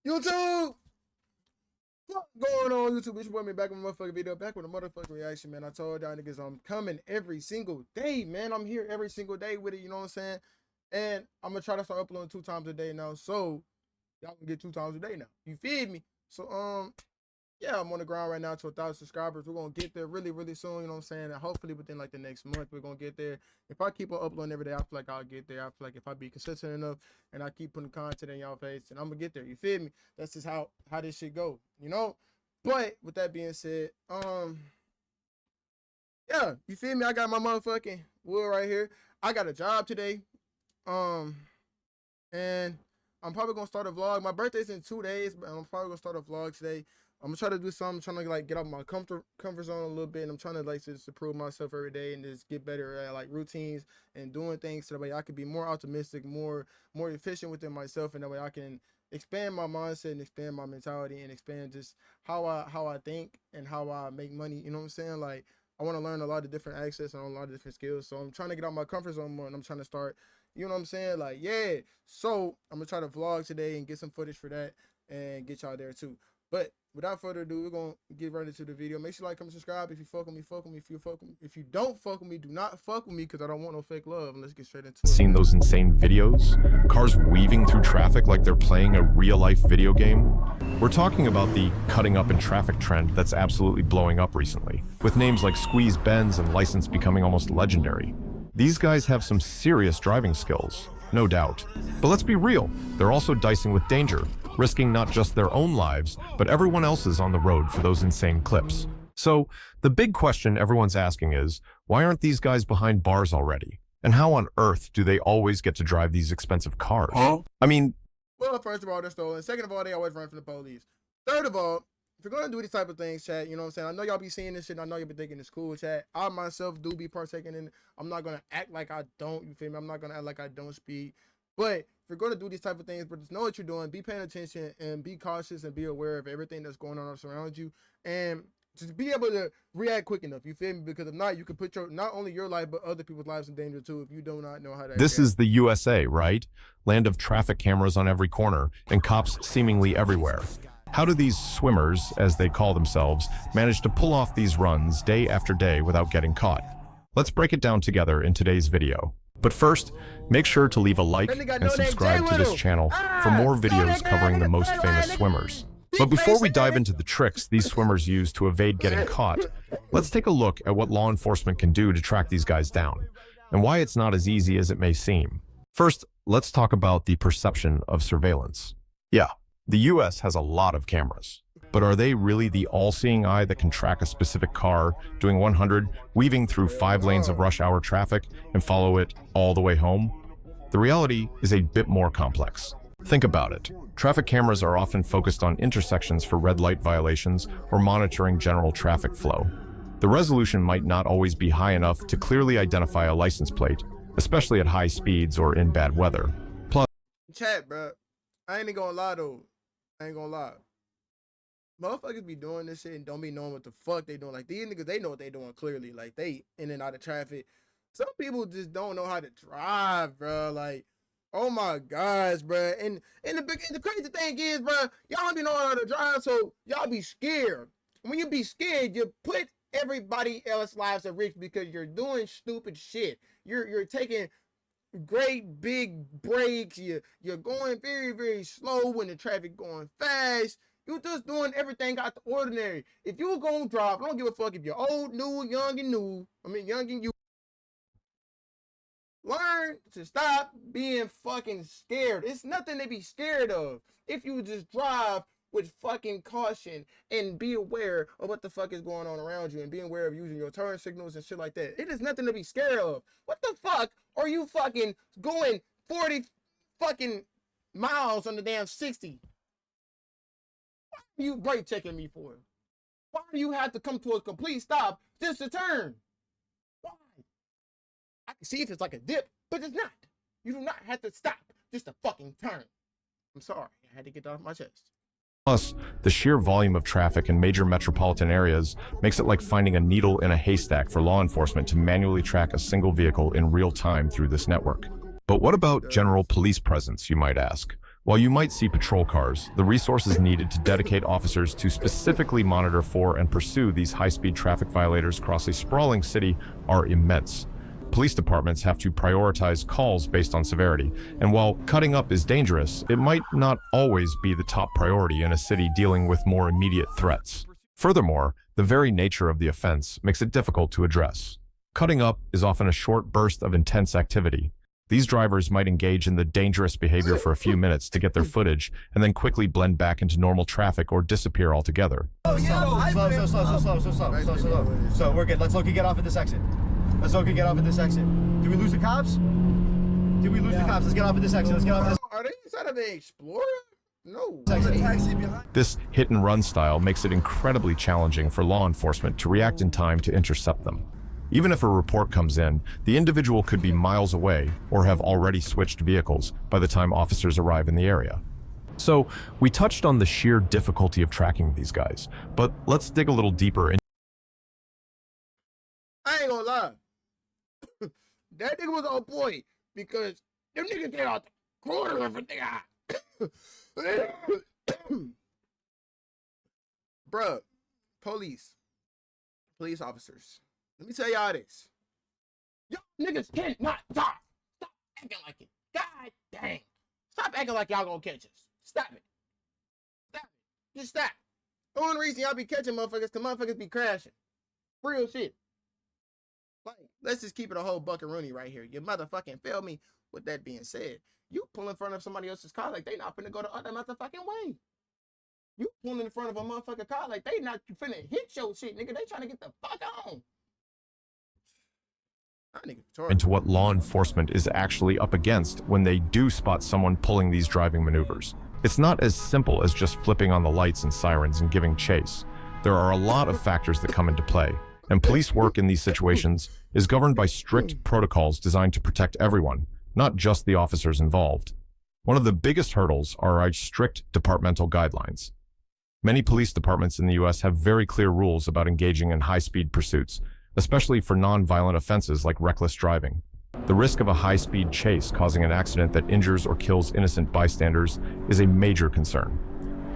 YouTube! What's going on, YouTube? It's your boy, me back with a motherfucking video, back with a motherfucking reaction, man. I told y'all niggas I'm coming every single day, man. I'm here every single day with it, you know what I'm saying? And I'm gonna try to start uploading 2 times a day now, so y'all can get 2 times a day now. You feed me? So, yeah, I'm on the ground right now to 1,000 subscribers. We're gonna get there really, really soon, you know what I'm saying? And hopefully within like the next month, we're gonna get there. If I keep on uploading every day, I feel like I'll get there. I feel like if I be consistent enough and I keep putting content in y'all face, and I'm gonna get there. You feel me? That's just how this shit go, you know? But with that being said, yeah, you feel me? I got my motherfucking wood right here. I got a job today. And I'm probably gonna start a vlog. My birthday's in 2 days, but I'm probably gonna start a vlog today. I'm gonna try to do something. I'm trying to like get out my comfort zone a little bit, and I'm trying to like just improve myself every day and just get better at like routines and doing things so that way I could be more optimistic, more efficient within myself, and that way I can expand my mindset and expand my mentality and expand just how I think and how I make money. You know what I'm saying? Like I want to learn a lot of different access and a lot of different skills. So I'm trying to get out my comfort zone more, and I'm trying to start. You know what I'm saying? Like, yeah. So I'm gonna try to vlog today and get some footage for that and get y'all there too. But without further ado, we're gonna get right into the video. Make sure you like, comment, subscribe. If you fuck with me, fuck with me. If you don't fuck with me, do not fuck with me because I don't want no fake love. And let's get straight into it. Seen those insane videos? Cars weaving through traffic like they're playing a real-life video game? We're talking about the cutting up in traffic trend that's absolutely blowing up recently, with names like Squeeze Benz and License becoming almost legendary. These guys have some serious driving skills, no doubt. But let's be real, they're also dicing with danger, risking not just their own lives, but everyone else's on the road for those insane clips. So, the big question everyone's asking is, why aren't these guys behind bars already? And how on earth do they always get to drive these expensive cars? I mean... Well, first of all, they're stolen. Second of all, they always run from the police. Third of all, if you're going to do these type of things, chat, you know what I'm saying? I know y'all be seeing this shit, and I know y'all be thinking it's cool, chat. I myself do be partaking in it. I'm not going to act like I don't, you feel me? I'm not going to act like I don't speak. But if you're going to do these type of things, but just know what you're doing, be paying attention, and be cautious and be aware of everything that's going on around you, and just be able to react quick enough, you feel me? Because if not, you could put not only your life, but other people's lives in danger too if you do not know how to. This is the USA, right? Land of traffic cameras on every corner, and cops seemingly everywhere. How do these swimmers, as they call themselves, manage to pull off these runs day after day without getting caught? Let's break it down together in today's video. But first, make sure to leave a like and subscribe to this channel for more videos covering the most famous swimmers. But before we dive into the tricks these swimmers use to evade getting caught, let's take a look at what law enforcement can do to track these guys down, and why it's not as easy as it may seem. First, let's talk about the perception of surveillance. Yeah, the US has a lot of cameras, but are they really the all-seeing eye that can track a specific car doing 100, weaving through 5 lanes of rush hour traffic and follow it all the way home? The reality is a bit more complex. Think about it. Traffic cameras are often focused on intersections for red light violations or monitoring general traffic flow. The resolution might not always be high enough to clearly identify a license plate, especially at high speeds or in bad weather. Plus, chat, bro, I ain't gonna lie though. I ain't gonna lie. Motherfuckers be doing this shit and don't be knowing what the fuck they doing. Like these niggas, they know what they doing clearly. Like they in and out of traffic. Some people just don't know how to drive, bro. Like, oh my gosh, bro. And the crazy thing is, bro, y'all don't be knowing how to drive, so y'all be scared. When you be scared, you put everybody else's lives at risk because you're doing stupid shit. You're taking great big breaks. You're going very, very slow when the traffic going fast. You just doing everything out the ordinary. If you gonna drive, I don't give a fuck if you're old, new, young and new. I mean, young and you. Learn to stop being fucking scared. It's nothing to be scared of. If you just drive with fucking caution and be aware of what the fuck is going on around you and be aware of using your turn signals and shit like that. It is nothing to be scared of. What the fuck are you fucking going 40 fucking miles on the damn 60? What are you brake checking me for? Why do you have to come to a complete stop just to turn? Why? I can see if it's like a dip, but it's not. You do not have to stop just to fucking turn. I'm sorry. I had to get that off my chest. Plus, the sheer volume of traffic in major metropolitan areas makes it like finding a needle in a haystack for law enforcement to manually track a single vehicle in real time through this network. But what about general police presence, you might ask? While you might see patrol cars, the resources needed to dedicate officers to specifically monitor for and pursue these high-speed traffic violators across a sprawling city are immense. Police departments have to prioritize calls based on severity, and while cutting up is dangerous, it might not always be the top priority in a city dealing with more immediate threats. Furthermore, the very nature of the offense makes it difficult to address. Cutting up is often a short burst of intense activity. These drivers might engage in the dangerous behavior for a few minutes to get their footage and then quickly blend back into normal traffic or disappear altogether. Slow. So we're good. Let's look and get off at this exit. Did we lose the cops? Did we lose the cops? Let's get off at this exit. Are they inside of the Explorer? No. This hit-and-run style makes it incredibly challenging for law enforcement to react in time to intercept them. Even if a report comes in, the individual could be miles away or have already switched vehicles by the time officers arrive in the area. So, we touched on the sheer difficulty of tracking these guys, but let's dig a little deeper in. I ain't gonna lie. That nigga was on point because them niggas get out the corner of a nigga. Bruh, police officers. Let me tell y'all this. Y'all niggas cannot talk. Stop acting like it. God dang. Stop acting like y'all gonna catch us. Stop it. Stop it. Just stop. The only reason y'all be catching motherfuckers, cause motherfuckers be crashing. Real shit. Like, let's just keep it a whole buckaroonie right here. You motherfucking feel me? With that being said, you pull in front of somebody else's car like they not finna go the other motherfucking way. You pulling in front of a motherfucking car like they not finna hit your shit, nigga. They trying to get the fuck on. Into what law enforcement is actually up against when they do spot someone pulling these driving maneuvers. It's not as simple as just flipping on the lights and sirens and giving chase. There are a lot of factors that come into play, and police work in these situations is governed by strict protocols designed to protect everyone, not just the officers involved. One of the biggest hurdles are our strict departmental guidelines. Many police departments in the US have very clear rules about engaging in high-speed pursuits, especially for non-violent offenses like reckless driving. The risk of a high-speed chase causing an accident that injures or kills innocent bystanders is a major concern.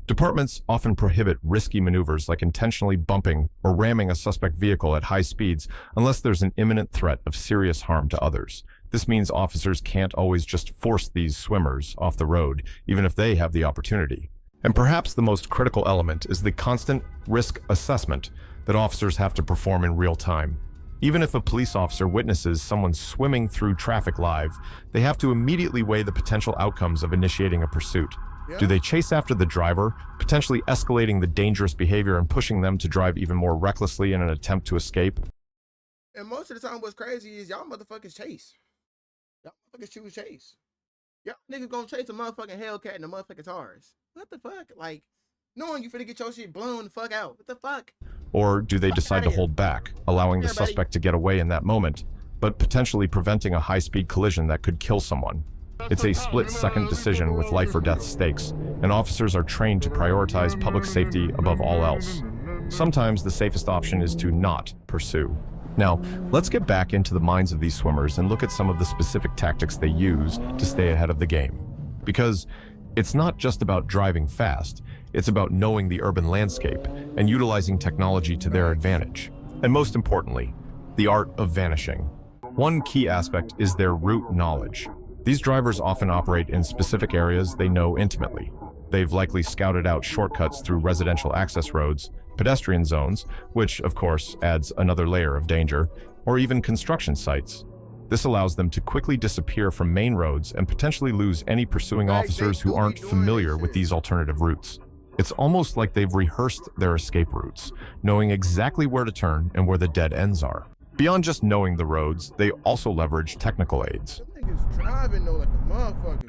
Departments often prohibit risky maneuvers like intentionally bumping or ramming a suspect vehicle at high speeds unless there's an imminent threat of serious harm to others. This means officers can't always just force these swimmers off the road, even if they have the opportunity. And perhaps the most critical element is the constant risk assessment that officers have to perform in real time. Even if a police officer witnesses someone swimming through traffic live, they have to immediately weigh the potential outcomes of initiating a pursuit. Yeah. Do they chase after the driver, potentially escalating the dangerous behavior and pushing them to drive even more recklessly in an attempt to escape? And most of the time what's crazy is y'all motherfuckers chase. Y'all motherfuckers choose chase. Y'all niggas gonna chase a motherfucking Hellcat and a motherfucking Taurus. What the fuck? Like, knowing you finna get your shit blown the fuck out. What the fuck? Or do they decide to hold back, allowing the suspect to get away in that moment, but potentially preventing a high-speed collision that could kill someone? It's a split-second decision with life or death stakes, and officers are trained to prioritize public safety above all else. Sometimes the safest option is to not pursue. Now, let's get back into the minds of these swimmers and look at some of the specific tactics they use to stay ahead of the game. Because it's not just about driving fast, it's about knowing the urban landscape and utilizing technology to their advantage. And most importantly, the art of vanishing. One key aspect is their route knowledge. These drivers often operate in specific areas they know intimately. They've likely scouted out shortcuts through residential access roads, pedestrian zones, which of course adds another layer of danger, or even construction sites. This allows them to quickly disappear from main roads and potentially lose any pursuing officers who aren't familiar with these alternative routes. It's almost like they've rehearsed their escape routes, knowing exactly where to turn and where the dead ends are. Beyond just knowing the roads, they also leverage technical aids. Them niggas driving though like a motherfucker.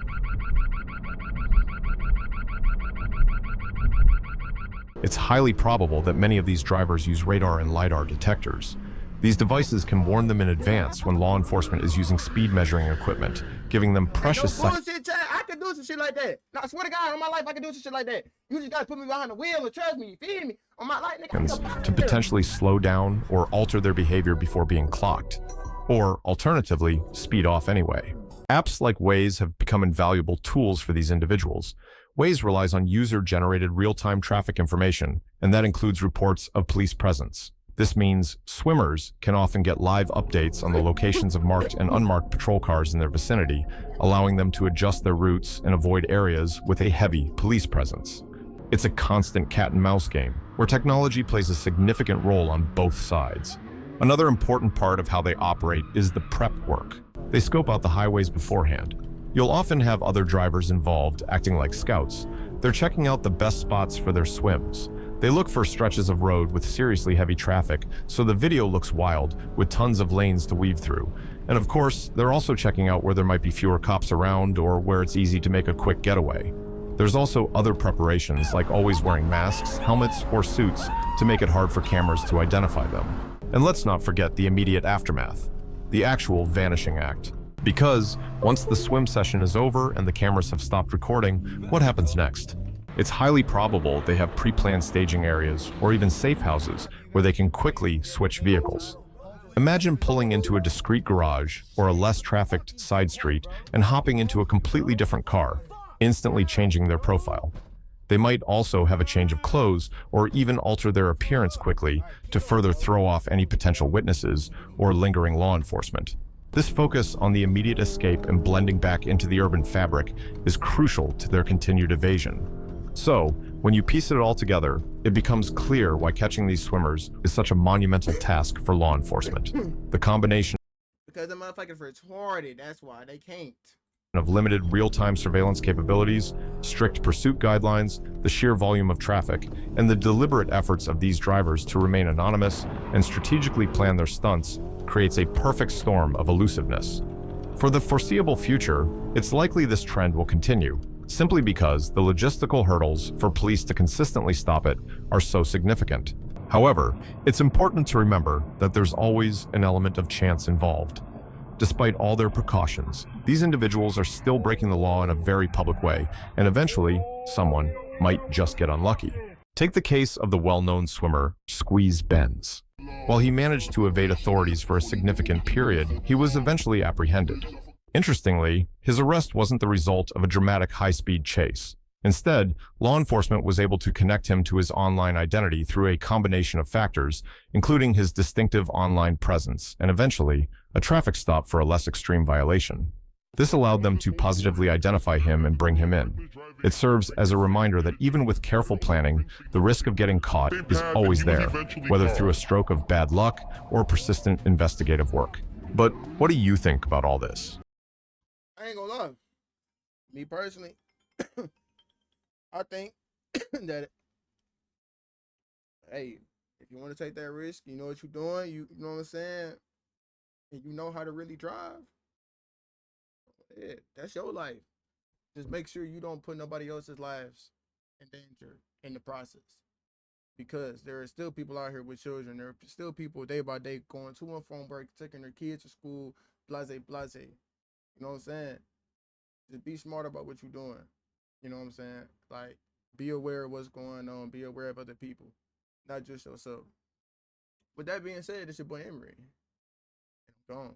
It's highly probable that many of these drivers use radar and LiDAR detectors. These devices can warn them in advance when law enforcement is using speed measuring equipment, giving them precious seconds I can do some shit like that. No, I swear to God, on my life, I can do some shit like that. You just gotta put me behind the wheel and trust me. You feel me? On my life, nigga. to potentially slow down or alter their behavior before being clocked, or alternatively, speed off anyway. Apps like Waze have become invaluable tools for these individuals. Waze relies on user-generated real-time traffic information, and that includes reports of police presence. This means swimmers can often get live updates on the locations of marked and unmarked patrol cars in their vicinity, allowing them to adjust their routes and avoid areas with a heavy police presence. It's a constant cat-and-mouse game, where technology plays a significant role on both sides. Another important part of how they operate is the prep work. They scope out the highways beforehand. You'll often have other drivers involved, acting like scouts. They're checking out the best spots for their swims. They look for stretches of road with seriously heavy traffic, so the video looks wild, with tons of lanes to weave through. And of course, they're also checking out where there might be fewer cops around or where it's easy to make a quick getaway. There's also other preparations, like always wearing masks, helmets, or suits to make it hard for cameras to identify them. And let's not forget the immediate aftermath, the actual vanishing act. Because once the swim session is over and the cameras have stopped recording, what happens next? It's highly probable they have pre-planned staging areas or even safe houses where they can quickly switch vehicles. Imagine pulling into a discreet garage or a less trafficked side street and hopping into a completely different car, instantly changing their profile. They might also have a change of clothes or even alter their appearance quickly to further throw off any potential witnesses or lingering law enforcement. This focus on the immediate escape and blending back into the urban fabric is crucial to their continued evasion. So, when you piece it all together, it becomes clear why catching these swimmers is such a monumental task for law enforcement. The combination Because the motherfuckers retarded, that's why they can't. of limited real-time surveillance capabilities, strict pursuit guidelines, the sheer volume of traffic, and the deliberate efforts of these drivers to remain anonymous and strategically plan their stunts creates a perfect storm of elusiveness. For the foreseeable future, it's likely this trend will continue, simply because the logistical hurdles for police to consistently stop it are so significant. However, it's important to remember that there's always an element of chance involved. Despite all their precautions, these individuals are still breaking the law in a very public way, and eventually, someone might just get unlucky. Take the case of the well-known swimmer, Squeeze Benz. While he managed to evade authorities for a significant period, he was eventually apprehended. Interestingly, his arrest wasn't the result of a dramatic high-speed chase. Instead, law enforcement was able to connect him to his online identity through a combination of factors, including his distinctive online presence and eventually a traffic stop for a less extreme violation. This allowed them to positively identify him and bring him in. It serves as a reminder that even with careful planning, the risk of getting caught is always there, whether through a stroke of bad luck or persistent investigative work. But what do you think about all this? I ain't gonna lie. Me personally, I think that, hey, if you want to take that risk, you know what you're doing, you know what I'm saying, and you know how to really drive, yeah, that's your life. Just make sure you don't put nobody else's lives in danger in the process. Because there are still people out here with children. There are still people day by day going to and from work, taking their kids to school, blase, blase. You know what I'm saying? Just be smart about what you're doing. You know what I'm saying? Like, be aware of what's going on. Be aware of other people, not just yourself. With that being said, it's your boy Emery. I'm gone.